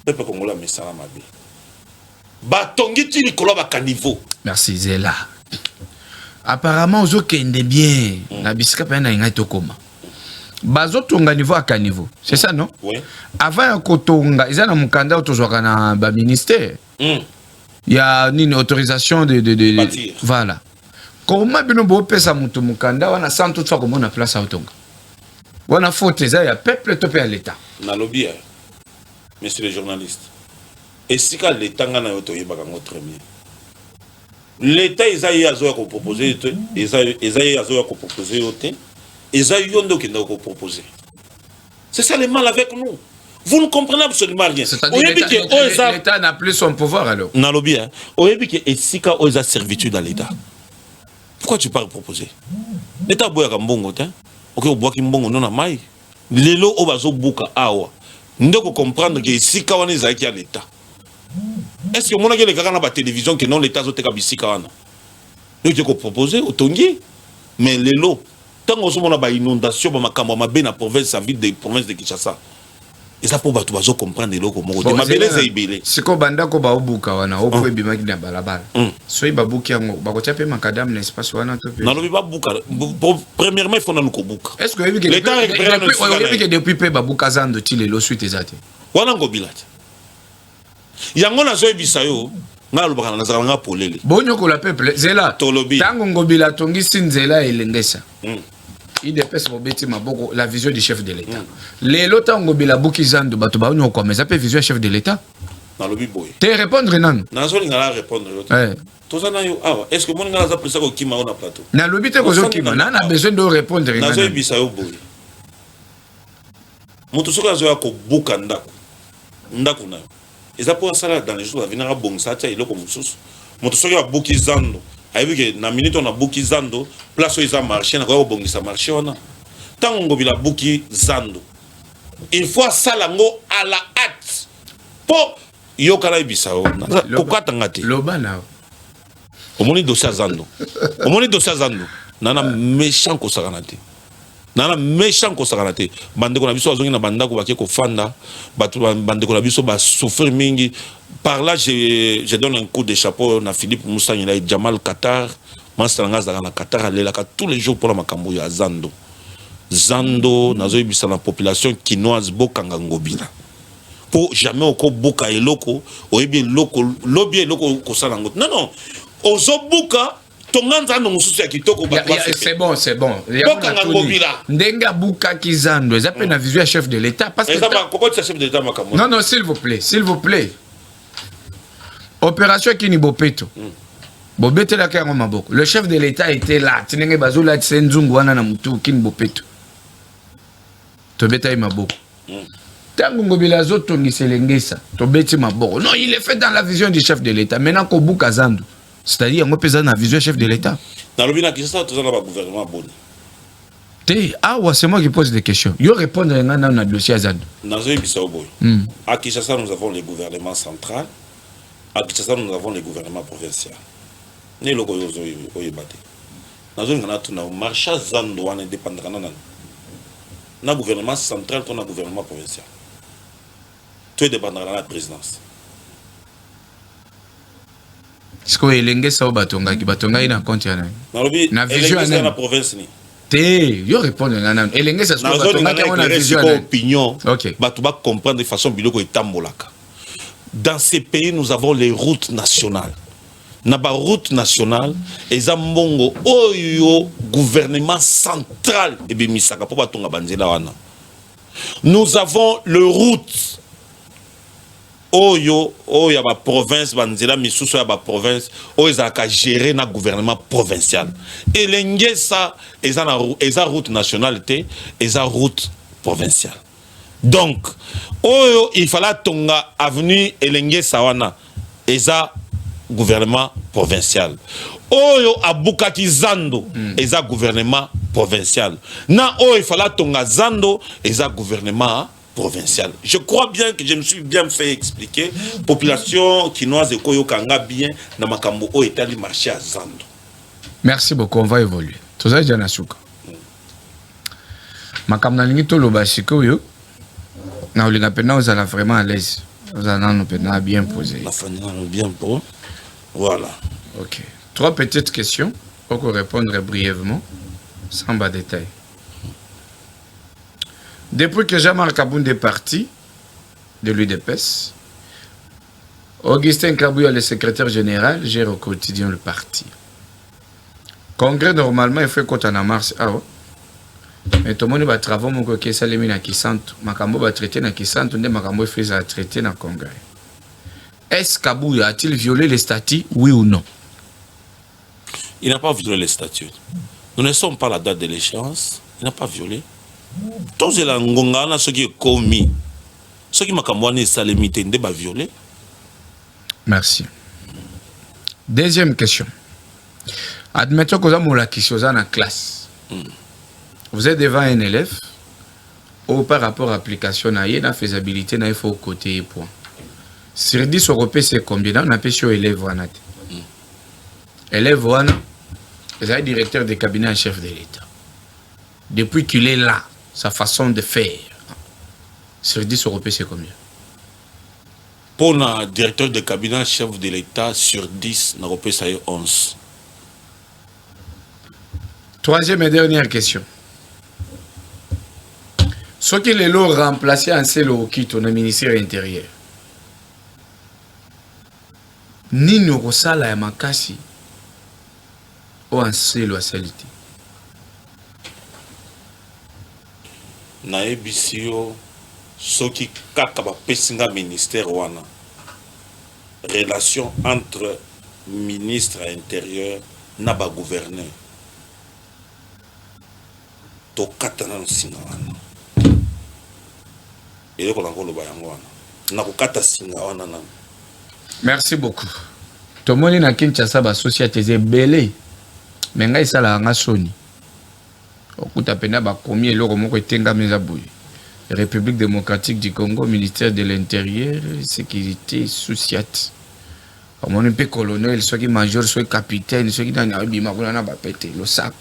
S5: peuple congolais mais ça ma vie. Batongi ti likolo ba caniveau.
S4: Merci Zela. Apparemment aux okende bien na bisika pa na ngai tokoma. Bazo tonga niveau à caniveau. C'est ça non?
S5: Oui.
S4: Avant kotonga, ils ont un mukanda autour na ba ministère. Il y a une autorisation de
S5: bâtir.
S4: Voilà. Comment bino bo pesa mutu mukanda wana sans toutefois comment on a place à otonga. Wana faute ça ya peuple topé à l'état.
S5: Na lobby. Monsieur le journaliste. Et si quand l'état ngana yoto yebaka ngo très bien. L'état Isaïe azo ko proposer Isaïe azo ko proposer yote. Isaïe yondo ki ndako proposer. C'est ça le mal avec nous. Vous ne comprenez absolument rien.
S4: C'est-à-dire l'État n'a plus son pouvoir alors.
S5: Dans le bien. Oyebi que Esika oza servitude à l'État. Pourquoi tu parles proposer? L'État boya kambongo te. OK, oboa kimbongo non na mai. Lelo obazo buka awa. Ndeko comprendre que Esika wana ezaki à l'État. Est-ce que mon agé les gars na ba télévision que non l'État zoteka bisika wana? Donc tu proposer otongi mais lelo tant on a ba inondation ba makambo mabe na province à ville de province de Kinshasa. Et ça pour bato bazo comprendre loko moko ma beleza ibele
S4: siko banda ko ba obuka wana opo ebimaki na balabala so ibabuki yango bakotia pe makadam na espace wana to pe
S5: na lobi ba buka premièrement il faut na ko buka
S4: est-ce que
S5: l'État récupère
S4: depuis pe babuka zando ti lelo suite ezate
S5: wana ngobila yango na zo ebisa yo nga lobaka na zala nga polele
S4: bonyo ko la peuple zela tango ngobila tongisi nzela elengesa il dépêche pour bêter ma boko la vision du chef de l'État. Les lots ont ngobila buki zando bato ba onyo kwa mais ça peut vision chef de l'État.
S5: na lobi boy
S4: te répondre non
S5: nazo lingala répondre tozana yo awa est-ce que mon ngala za presa ko kima na plateau
S4: na lobi te kozo kima na besoin de répondre non
S5: nazo ebisa yo boy moto soka zo ya ko buka ndako na eza pour sala dans les jours à venir à bongsa tia iloko mususu moto soki ya buki zando ayebi ke na minute on a buki zando place où ils a marché na ko bongisa marché wana tango ngobila buki zando il faut salango à la hâte pour yokala ebisao kokata ngati
S4: lobana
S5: omoni dossier zando nana méchant ko sakanate bandeko na biso azongi na bandako bake ko fanda batu bandeko na biso ba souffrir mingi par là je donne un coup de chapeau na Philippe Moussani et Jamal Qatar mastranga za na Qatar alelaka tous les jours pour la makambo ya zando nazo ebisa na population kinoise bokanga ngobila pour jamais oko boka eloko oyebi eloko lobi eloko ko sala ngo non ozobuka tonganza no mususu ya kitoko
S4: c'est bon
S5: bokanga ngobila
S4: ndenga buka kizando eza pe na vision chef de l'état parce que
S5: ça va kokoti chef de l'état makambo
S4: non s'il vous plaît opération Kini Bopeto bobetela kango maboko le chef de l'état était là tinenge bazula tsendzungu wana na mutu Kini Bopeto tobeta maboko tango ngobila zotongisa elengesa tobeti maboko non il est fait dans la vision du chef de l'état maintenant ko buka zando c'est-à-dire ngo pesa na vision chef de l'état
S5: na lobina ki ça tozana ba gouvernement bon
S4: te c'est moi qui pose des questions yo répondre na dossier zando
S5: nazo ebisa boy à Kinshasa nous avons le gouvernement central à Kinshasa nous avons le gouvernement provincial ne loko yozo oyebate nazo ngana tuna marcha zando wana dépendra na gouvernement central to na gouvernement provincial tout dépendra de la présidence
S4: Sko elenge sa batonga ina compte yana
S5: na vision na province ni
S4: te yo répondre na elenge sa sko batonga ka na vision
S5: opinion batu ba comprendre de façon biloko etambolaka dans ces pays nous avons les routes nationales na ba route nationale eza mbongo oyo gouvernement central ebemisaka po batonga banzela wana nous avons le route oyo ya ba province banzela misusu ya ba province oyo ezaka gérer na gouvernement provincial elengesa eza route nationale te eza route provinciale donc oyo il fallait tonga avenue elengesa wana eza gouvernement provincial oyo abukaki zando eza gouvernement provincial na oyo il fallait tonga zando eza gouvernement provincial. Je crois bien que je me suis bien fait expliquer. Population kinoise et koyo kanga bien na makambo o etali marché à zando.
S4: Merci beaucoup, on va évoluer. Tout ça jana suka. Makambo na lingi to loba sikoyo. Na olinga pena ozala vraiment à l'aise. Ozala no pena bien posé.
S5: La famille bien pour. Voilà.
S4: OK. 3 petites questions pour répondre brièvement sans bas détail. Depuis que Jean-Marc Kabound est parti de l'UDPS, Augustin Kabouya, le secrétaire général, gère au quotidien le parti. Congrès, normalement, il fait quand on a mars. Mais tout le monde va travailler, mon coquet, ça l'émine à Kisanto. Makambo va traiter à Kisanto, on Makambo fait à traiter dans le Congrès. Est-ce Kabouya a-t-il violé les statuts, oui ou non?
S5: Il n'a pas violé les statuts. Nous ne sommes pas à la date de l'échéance. Il n'a pas violé. Tous les Ngonga, ce qui est commis, ce qui m'a camouané, ça limité, ne pas violer.
S4: Merci. Deuxième question. Admettons que vous avez la question dans la classe. Vous êtes devant un élève, ou par rapport à l'application, il y a une faisabilité, il faut côté point. Sur 10 européens, c'est combien? On appelle sur élève. Élève, c'est un directeur de cabinet en chef de l'État. Depuis qu'il est là, sa façon de faire, sur 10 européens, c'est combien?
S5: Pour un directeur de cabinet chef de l'État, sur 10, européen, ça est 11.
S4: Troisième et dernière question. Ce qui est l'eau remplacé en celle au kit, on a ministère intérieur. Ni nous resala ya makasi ou en celle à celle-ci.
S5: Na ebisio soki kaka ba pesinga ministère wana relation entre ministre intérieur na ba gouverneur. To katana singa wana. Et ko lango lo ba yango wana. Na ko kata singa wana na.
S4: Merci beaucoup. Tomoni na Kinshasa ba société ebele. Menga isala nga soni. Okuta pena ba komi eloko moko etenga meza boye. République démocratique du Congo, ministère de l'Intérieur, sécurité, société. On est peu colonel, soit qui major, soit capitaine, soit qui dans un bima, on a pété le sac.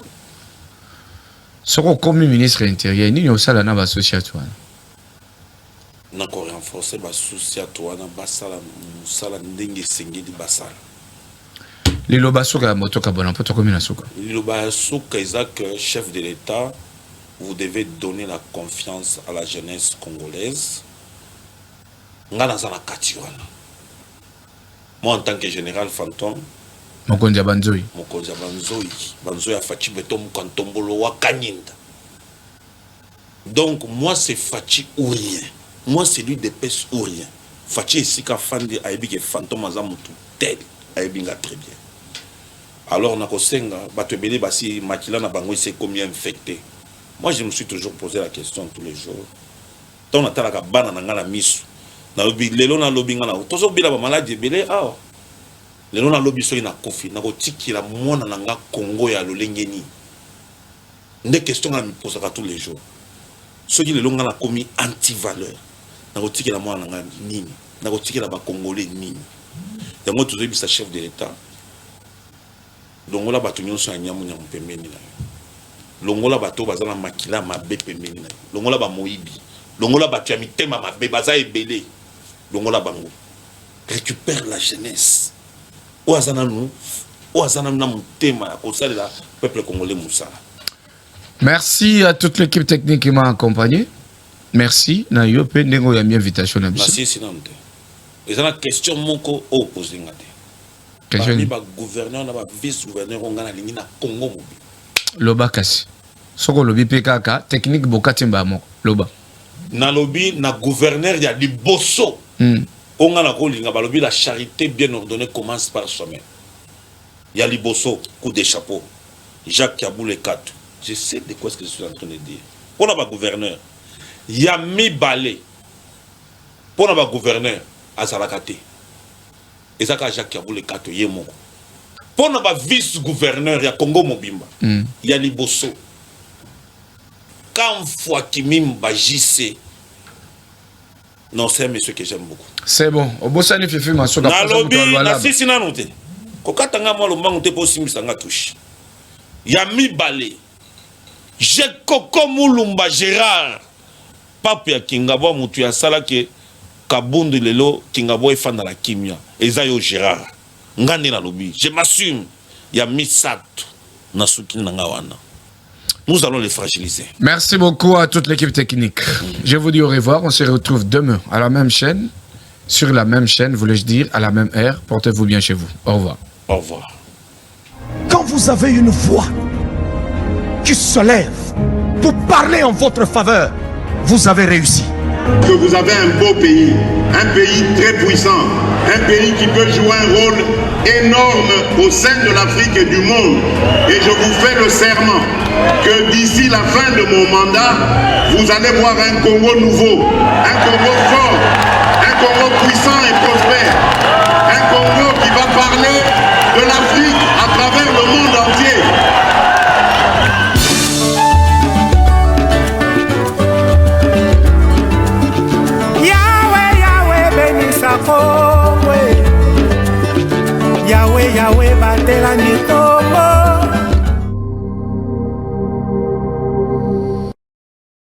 S4: Soit comme ministre intérieur, ni au salon na ba société.
S5: Na ko renforcer ba société wana basala musala ndenge sengi di basala.
S4: Lilo basuka moto ka bona poto komina suka.
S5: Lilo basuka Isaac, chef de l'État. Vous devez donner la confiance à la jeunesse congolaise. Moi, en tant que général fantôme,
S4: Mokonja Banzoi
S5: a Fachi Betom Kantombolo wa Kanyinda. Donc, moi, c'est Fachi ou rien. Moi, c'est lui de pèse ou rien. Fachi ici, quand Fandi a été fantôme, Azamutu, tel, a été très bien. Alors, on a Kosenga, Batebele, Basi, Makila, Nabango, c'est combien infecté. Moi, je me suis toujours posé la question tous les jours. Tant on a la banane dans la mise. Na lobby, les gens na lobby na. Tous ceux qui ont maladie belé ah. Les gens na lobby sont na kofi. Na kotiki la mwana na Congo ya lolengeni. Des questions à me poser tous les jours. Ceux qui les gens na commis anti-valeur. Na kotiki la mwana na nini. Na kotiki la ba Congolais nini. Et moi toujours bisa chef de l'État. Donc là batunyo so nyamu nyamu pembeni na. Longola bato bazana makila mabe pembeni na. Longola ba moibi. Longola bato ya mitema mabe baza ebele. Longola bango. Récupère la jeunesse. Oazana nous. Oazana na mutema ko salela peuple congolais musala.
S4: Merci à toute l'équipe technique qui m'a accompagné. Merci na yo pe ndengo ya mi invitation na biso.
S5: Merci sinante. Ezana question moko o poser ngate.
S4: Question
S5: Parmi ba gouverneur na ba vice gouverneur ngana lingi na Congo mobi.
S4: Loba kasi. Soko lobi PKK, technique bokatimba moko. Loba.
S5: Na lobby, na gouverneur, il y a des bosso. On a la lobby, la charité bien ordonnée commence par soi-même. Il y a les bosso, coup de chapeau. Jacques Kabou les 4. Je sais de quoi ce que je suis en train de dire. Pour la gouverneur, il y a mi balai. Pour la gouverneur, à Salakate. Et ça, Jacques Kabou les 4, il y a mon. Pour le vice-gouverneur, il y a Congo Mobimba. Il y a Liboso. Quand fois qui m'imba JC. Non, c'est un monsieur que j'aime beaucoup.
S4: C'est bon. Au bout de fifi maso
S5: na lobby, na sisi na note. Kokatanga moi lombango te po simisa nga touche. Ya mi balé. Je Koko Mulumba Gérard. Pape ya Kingabo mutu ya sala ke Kabundu lelo Kingabo efanda la kimia. Ezayo Gérard. Ngandi na lobby. Je m'assume. Il y a Misato. Nasuki Nangawana. Nous allons les fragiliser.
S4: Merci beaucoup à toute l'équipe technique. Je vous dis au revoir. On se retrouve demain à la même chaîne. Sur la même chaîne, voulais-je dire, à la même heure. Portez-vous bien chez vous. Au revoir.
S5: Au revoir.
S1: Quand vous avez une voix qui se lève pour parler en votre faveur, vous avez réussi.
S2: Que vous avez un beau pays, un pays très puissant, un pays qui peut jouer un rôle énorme au sein de l'Afrique et du monde. Et je vous fais le serment que d'ici la fin de mon mandat, vous allez voir un Congo nouveau, un Congo fort, un Congo puissant et prospère, un Congo qui va parler de l'Afrique à travers le monde entier.
S3: Yahweh, Yahweh, batela niko